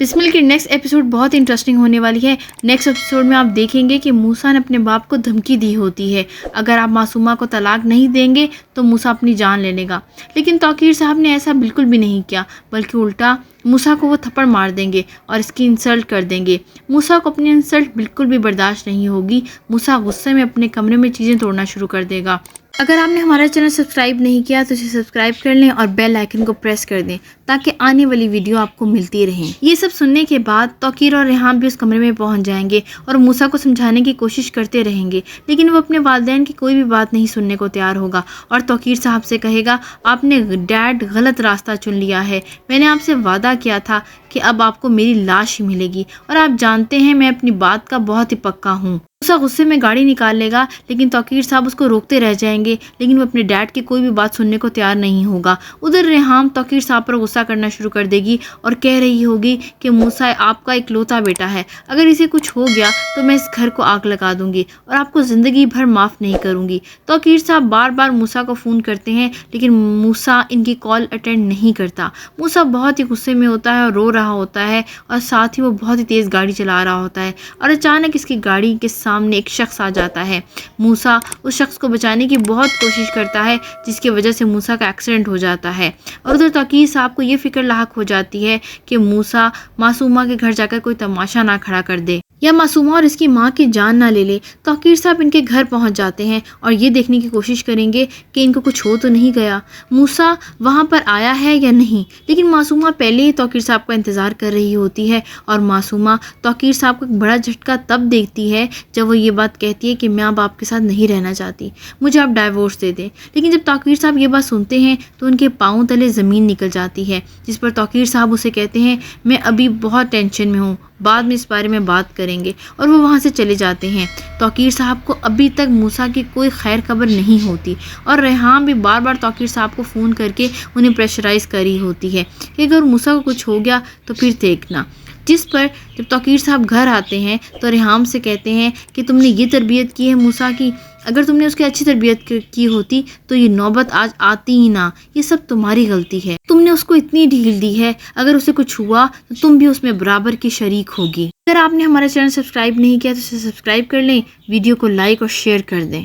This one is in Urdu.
بسمل کی نیکسٹ ایپیسوڈ بہت انٹرسٹنگ ہونے والی ہے۔ نیکسٹ ایپیسوڈ میں آپ دیکھیں گے کہ موسیٰ نے اپنے باپ کو دھمکی دی ہوتی ہے، اگر آپ معصومہ کو طلاق نہیں دیں گے تو موسیٰ اپنی جان لے لے گا، لیکن توقیر صاحب نے ایسا بالکل بھی نہیں کیا، بلکہ الٹا موسیٰ کو وہ تھپڑ مار دیں گے اور اس کی انسلٹ کر دیں گے۔ موسیٰ کو اپنی انسلٹ بالکل بھی برداشت نہیں ہوگی۔ موسیٰ غصے میں اپنے کمرے میں چیزیں توڑنا شروع کر دے گا۔ اگر آپ نے ہمارا چینل سبسکرائب نہیں کیا تو اسے سبسکرائب کر لیں اور بیل آئیکن کو پریس کر دیں تاکہ آنے والی ویڈیو آپ کو ملتی رہیں۔ یہ سب سننے کے بعد توقیر اور ریحام بھی اس کمرے میں پہنچ جائیں گے اور موسیٰ کو سمجھانے کی کوشش کرتے رہیں گے، لیکن وہ اپنے والدین کی کوئی بھی بات نہیں سننے کو تیار ہوگا اور توقیر صاحب سے کہے گا، آپ نے ڈیڈ غلط راستہ چن لیا ہے، میں نے آپ سے وعدہ کیا تھا کہ اب آپ کو میری لاش ہی ملے گی اور آپ جانتے ہیں میں اپنی بات کا بہت ہی پکا ہوں۔ موسیٰ غصے میں گاڑی نکال لے گا، لیکن توقیر صاحب اس کو روکتے رہ جائیں گے، لیکن وہ اپنے ڈیڈ کی کوئی بھی بات سننے کو تیار نہیں ہوگا۔ ادھر ریحام توقیر صاحب پر غصہ کرنا شروع کر دے گی اور کہہ رہی ہوگی کہ موسیٰ آپ کا اکلوتا بیٹا ہے، اگر اسے کچھ ہو گیا تو میں اس گھر کو آگ لگا دوں گی اور آپ کو زندگی بھر معاف نہیں کروں گی۔ توقیر صاحب بار بار موسیٰ کو فون کرتے ہیں، لیکن موسیٰ ان کی کال اٹینڈ نہیں کرتا۔ موسیٰ بہت ہی غصے میں ہوتا ہے اور رو رہا ہوتا ہے اور ساتھ ہی وہ بہت ہی تیز گاڑی چلا رہا ہوتا ہے اور اچانک اس کی گاڑی کے سامنے ایک شخص آ جاتا ہے۔ موسیٰ اس شخص کو بچانے کی بہت کوشش کرتا ہے، جس کی وجہ سے موسیٰ کا ایکسیڈنٹ ہو جاتا ہے اور ادھر توقیر صاحب کو یہ فکر لاحق ہو جاتی ہے کہ موسیٰ معصومہ کے گھر جا کر کوئی تماشا نہ کھڑا کر دے یا معصومہ اور اس کی ماں کی جان نہ لے لے۔ توقیر صاحب ان کے گھر پہنچ جاتے ہیں اور یہ دیکھنے کی کوشش کریں گے کہ ان کو کچھ ہو تو نہیں گیا، موسیٰ وہاں پر آیا ہے یا نہیں، لیکن معصومہ پہلے ہی توقیر صاحب کا انتظار کر رہی ہوتی ہے اور معصومہ توقیر صاحب کو ایک بڑا جھٹکا تب دیکھتی ہے جب وہ یہ بات کہتی ہے کہ میں اب آپ کے ساتھ نہیں رہنا چاہتی، مجھے آپ ڈائیورس دے دیں۔ لیکن جب توقیر صاحب یہ بات سنتے ہیں تو ان کے پاؤں تلے زمین نکل جاتی ہے، جس پر توقیر صاحب اسے کہتے ہیں، میں ابھی بہت ٹینشن میں ہوں، بعد میں اس بارے میں بات کریں گے، اور وہ وہاں سے چلے جاتے ہیں۔ توقیر صاحب کو ابھی تک موسیٰ کی کوئی خیر خبر نہیں ہوتی اور ریحام بھی بار بار توقیر صاحب کو فون کر کے انہیں پریشرائز کری ہوتی ہے کہ اگر موسیٰ کو کچھ ہو گیا تو پھر دیکھنا۔ جس پر جب توقیر صاحب گھر آتے ہیں تو ریحام سے کہتے ہیں کہ تم نے یہ تربیت کی ہے موسیٰ کی، اگر تم نے اس کی اچھی تربیت کی ہوتی تو یہ نوبت آج آتی ہی نہ، یہ سب تمہاری غلطی ہے، تم نے اس کو اتنی ڈھیل دی ہے، اگر اسے کچھ ہوا تو تم بھی اس میں برابر کی شریک ہوگی۔ اگر آپ نے ہمارا چینل سبسکرائب نہیں کیا تو اسے سبسکرائب کر لیں، ویڈیو کو لائک اور شیئر کر دیں۔